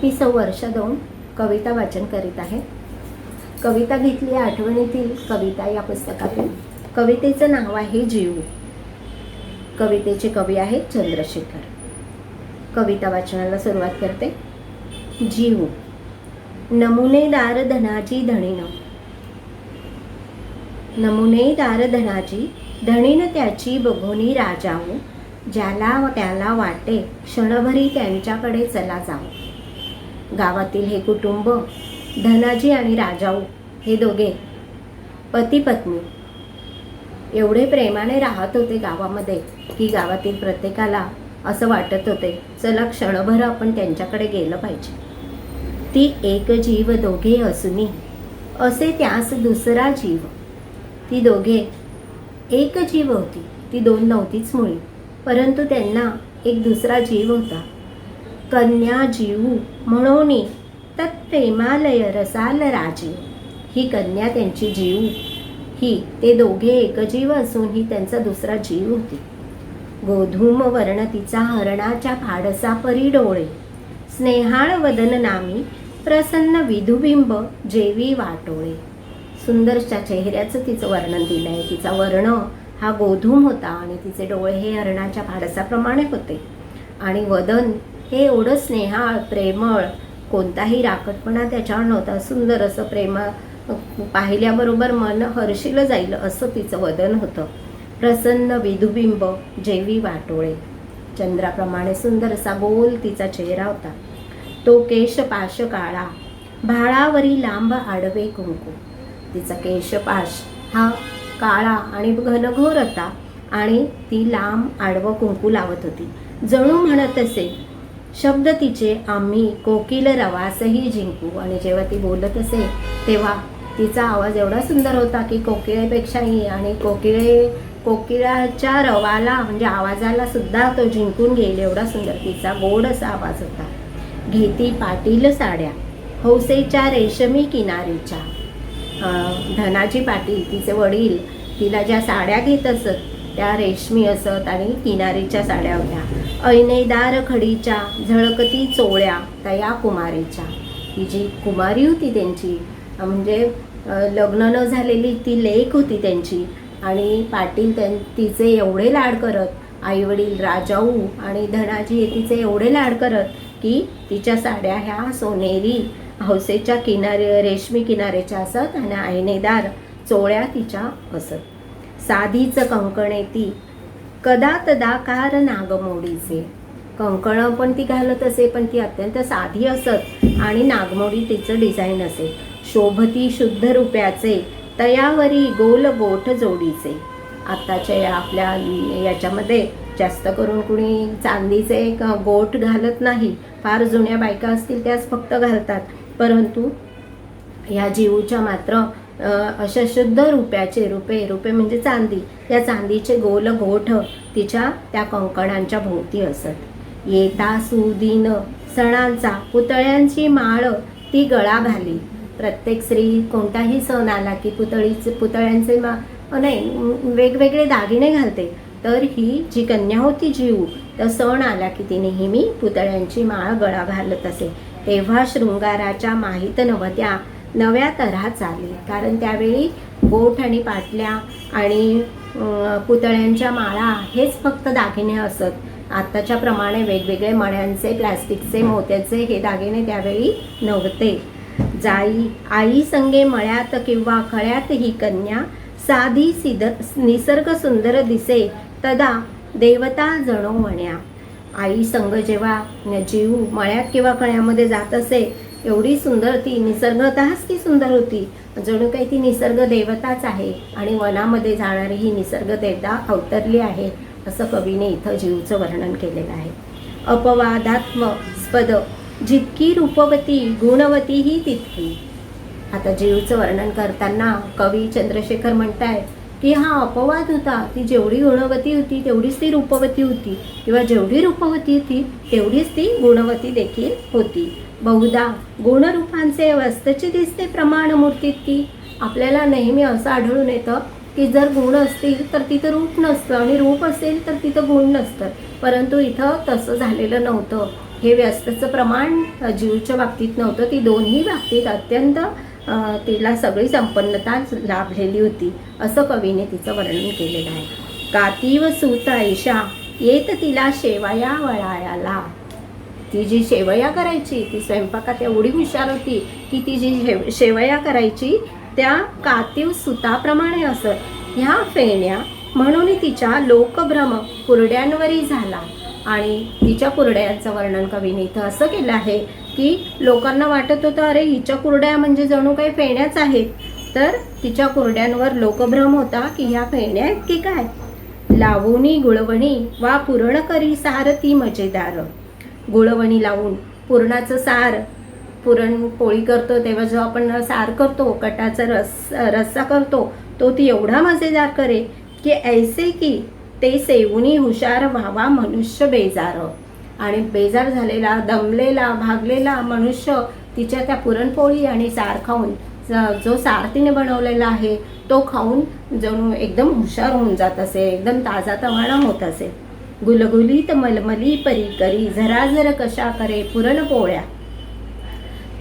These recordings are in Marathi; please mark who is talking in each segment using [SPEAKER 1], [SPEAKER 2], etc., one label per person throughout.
[SPEAKER 1] मी सौ वर्षा दोन कविता वाचन करीत आहे. कविता घेतली आठवणीतील कविता या पुस्तकातून. कवितेचं नाव आहे जीव. कवितेचे कवी आहेत चंद्रशेखर. कविता वाचनाला सुरुवात करते. जीव. नमुनेदार धनाची धणीनं, नमुनेदार धनाची धणीनं त्याची बघोनी राजाऊ, ज्याला त्याला वाटे क्षणभरी त्यांच्याकडे चला जाऊ. गावातील हे कुटुंब धनाजी आणि राजाऊ हे दोघे पती पत्नी एवढे प्रेमाने राहत होते गावामध्ये की गावातील प्रत्येकाला असं वाटत होते चला क्षणभर आपण त्यांच्याकडे गेलं पाहिजे. ती एक जीव दोघे असूनी असे त्यास दुसरा जीव. ती दोघे एक जीव होती, ती दोन नव्हतीच मुळी, परंतु त्यांना एक दुसरा जीव होता. कन्या जीव म्हणून तत्प्रेमालय रसाल राजीव. ही कन्या त्यांची जीव, ही ते दोघे एकजीव असून ही त्यांचा दुसरा जीव होती. गोधूम वर्ण तिचा हरणाच्या फाडसा परी डोळे, स्नेहाळ वदन नामी प्रसन्न विधुबिंब जेवी वाटोळे. सुंदरच्या चेहऱ्याचं तिचं वर्णन दिलं आहे. तिचा वर्ण हा गोधूम होता आणि तिचे डोळे हे हरणाच्या फाडसाप्रमाणे होते आणि वदन हे एवढं स्नेहाळ प्रेमळ, कोणताही राकटपणा त्याच्यावर नव्हता. सुंदर असं प्रेम पाहिल्याबरोबर मन हर्षिलं जाईल असं तिचं वदन होतं. प्रसन्न विधुबिंब जेवी वाटोळे. चंद्राप्रमाणे सुंदर असा गोल तिचा चेहरा होता. तो केशपाश काळा, भाळावरी लांब आडवे कुंकू. तिचा केशपाश हा काळा आणि घनघोर होता आणि ती लांब आडवं कुंकू लावत होती. जणू म्हणत असे शब्द तिचे आम्ही कोकिल रवासही जिंकू. आणि जेव्हा ती बोलत असे तेव्हा तिचा आवाज एवढा सुंदर होता की कोकिळेपेक्षाही, आणि कोकिळाच्या रवाला म्हणजे आवाजाला सुद्धा तो जिंकून घेईल एवढा सुंदर तिचा गोड असा आवाज होता. घेती पाटील साड्या हौसेच्या रेशमी किनारीच्या. धनाजी पाटील तिचे वडील तिला ज्या साड्या घेत असत त्या रेशमी असत आणि किनारीच्या साड्या होत्या. ऐनेदार खडीच्या झळकती चोळ्या तया कुमारीच्या. ही जी कुमारी होती त्यांची म्हणजे लग्न न झालेली ती लेक होती त्यांची, आणि पाटील तिचे एवढे लाड करत, आईवडील राजाऊ आणि धनाजी तिचे एवढे लाड करत की तिच्या साड्या ह्या सोनेरी हौसेच्या रेशमी किनारेच्या असत आणि ऐनेदार चोळ्या तिच्या असत. साधीच कंकणे ती कदा तदाकार नागमोडीचे. कंकणं पण ती घालत असे पण ती अत्यंत साधी असत आणि नागमोडी तिचं डिझाईन असे. शोभती शुद्ध रुपयाचे तयावरी गोल गोठ जोडीचे. आत्ताच्या आपल्या याच्यामध्ये जास्त करून कुणी चांदीचे गोठ घालत नाही. फार जुन्या बायका असतील त्याच फक्त घालतात, परंतु ह्या जीवच्या मात्र अशा शुद्ध रुपयाचे, रुपे म्हणजे चांदी, या चांदीचे गोल गोठ तिच्या त्या कंकणांच्या भोवती असत. येता सुदीन सणांचा पुतळ्यांची माळ ती गळा घाली. प्रत्येक स्त्री कोणताही सण आला की पुतळ्यांचे नाही वेगवेगळे दागिने घालते. तर ही जी कन्या होती जीव, तर सण आला की ती नेहमी पुतळ्यांची माळ गळा घालत असे. तेव्हा शृंगाराच्या माहीत नवत्या नव्या तऱ्हा चाली. कारण त्यावेळी गोठ आणि पाटल्या आणि पुतळ्यांच्या माळा हेच फक्त दागिने असत. आत्ताच्या प्रमाणे वेगवेगळे मण्यांचे, प्लॅस्टिकचे, मोत्याचे हे दागिने त्यावेळी नव्हते. जाई आई संगे मळ्यात किंवा खळ्यात ही कन्या साधी निसर्ग सुंदर दिसे तदा देवता जणो म्हण्या. आई संग जेव्हा जीव मळ्यात किंवा खळ्यामध्ये जात असे एवढी सुंदर ती निसर्गतःच ती सुंदर होती, जणू काही ती निसर्ग देवताच आहे आणि वनामध्ये जाणारी ही निसर्ग देवता अवतरली आहे असं कवीने इथं जीवचं वर्णन केलेलं आहे. अपवादात्मस्पद जितकी रूपवती गुणवती ही तितकी. आता जीवचं वर्णन करताना कवी चंद्रशेखर म्हणताय की हा अपवाद होता. ती जेवढी गुणवती होती तेवढीच ती रूपवती होती, किंवा जेवढी रूपवती होती तेवढीच ती गुणवती देखील होती. बहुधा गुणरूपांचे अवस्थेची दिसते प्रमाण मूर्तीत ती. आपल्याला नेहमी असं आढळून येतं की जर गुण असतील तर तिथं रूप नसतं आणि रूप असेल तर तिथं गुण नसतं, परंतु इथं तसं झालेलं नव्हतं. हे व्यस्तचं प्रमाण जीवच्या बाबतीत नव्हतं, ती दोन्ही बाबतीत अत्यंत तिला सगळी संपन्नता लाभलेली होती, असं कवीने तिचं वर्णन केलेलं आहे. कातीव सूत ऐशा येत तिला शेवया वळायाला. ती जी शेवया करायची, ती स्वयंपाकात एवढी हुशार होती की ती जी शेवया करायची त्या कातीव सुताप्रमाणे असत. ह्या फेण्या म्हणून तिच्या लोकभ्रम कुरड्यांवरही झाला. आणि तिच्या कुरड्यांचं वर्णन कवीने इथं असं केलं आहे की लोकांना वाटत होतं अरे हिच्या कुरड्या म्हणजे जणू काही फेण्याच आहेत. तर तिच्या कुरड्यांवर लोकभ्रम होता की ह्या फेण्या आहेत की काय. लावणी गुळवणी वा पुरण करी सार ती मजेदार. गुळवणी लावून पुरणाचं सार, पुरणपोळी करतो तेव्हा जो आपण सार करतो, कटाचा रस्सा करतो, तो ती एवढा मजेदार करे की ऐसे की ते सेवुनी हुशार व्हावा मनुष्य बेजार. आणि बेजार झालेला, दमलेला, भागलेला मनुष्य तिच्या त्या पुरणपोळी आणि सार खाऊन, जो सार तिने बनवलेला आहे तो खाऊन जणू एकदम हुशार होऊन जात असे, एकदम ताजा तवाणा होत असे. गुलगुलीत मलमली परी करी झराझर कशा करे पुरणपोळ्या.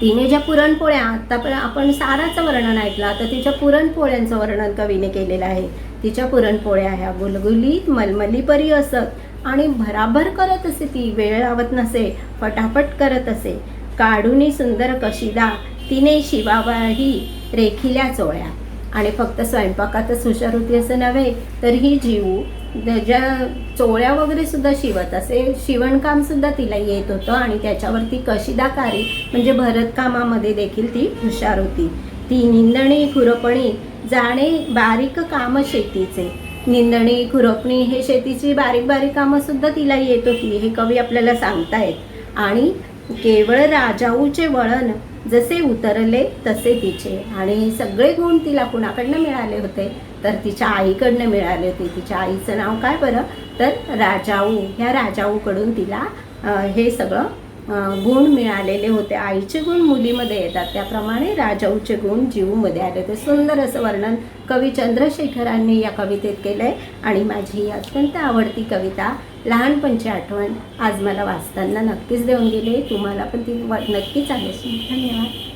[SPEAKER 1] तिने ज्या पुरणपोळ्या, आता आपण साराचं वर्णन ऐकलं, आता तिच्या पुरणपोळ्यांचं वर्णन कवीने केलेलं आहे. तिच्या पुरणपोळ्या ह्या गुलगुलीत मलमली परी असत आणि भराभर करत असे, ती वेळ लावत नसे, फटाफट करत असे. काढूनी सुंदर कशिदा तिने शिवावाही रेखिल्या चोळ्या. आणि फक्त स्वयंपाकातच हुशार होती असं नव्हे, तर ही जीव ज्या चोळ्या वगैरे सुद्धा शिवत असे, शिवणकाम सुद्धा तिला येत होतं आणि त्याच्यावरती कशिदाकारी म्हणजे भरतकामामध्ये देखील ती हुशार होती. ती निंदणी खुरपणी जाणे बारीक काम शेतीचे. निंदणी खुरपणी हे शेतीची बारीक बारीक कामं सुद्धा तिला येत होती, हे कवी आपल्याला सांगतायत. आणि केवळ राजाऊचे वळण जसे उतरले तसे तिचे. आणि हे सगळे गुण तिला कुणाकडनं मिळाले होते, तर तिच्या आईकडनं मिळाले होते. तिच्या आईचं नाव काय बरं, तर राजाऊ. ह्या राजाऊकडून तिला हे सगळं गुण मिळालेले होते. आईचे गुण मुलीमध्ये येतात, त्याप्रमाणे राजाऊचे गुण जीवमध्ये आले होते. सुंदर असं वर्णन कवी चंद्रशेखरांनी या कवितेत केलं आहे. आणि माझी ही अत्यंत आवडती कविता लहानपणची आठवण आज मला वाचताना नक्कीच देऊन गेले. तुम्हाला पण ती नक्कीच आली असेल. धन्यवाद.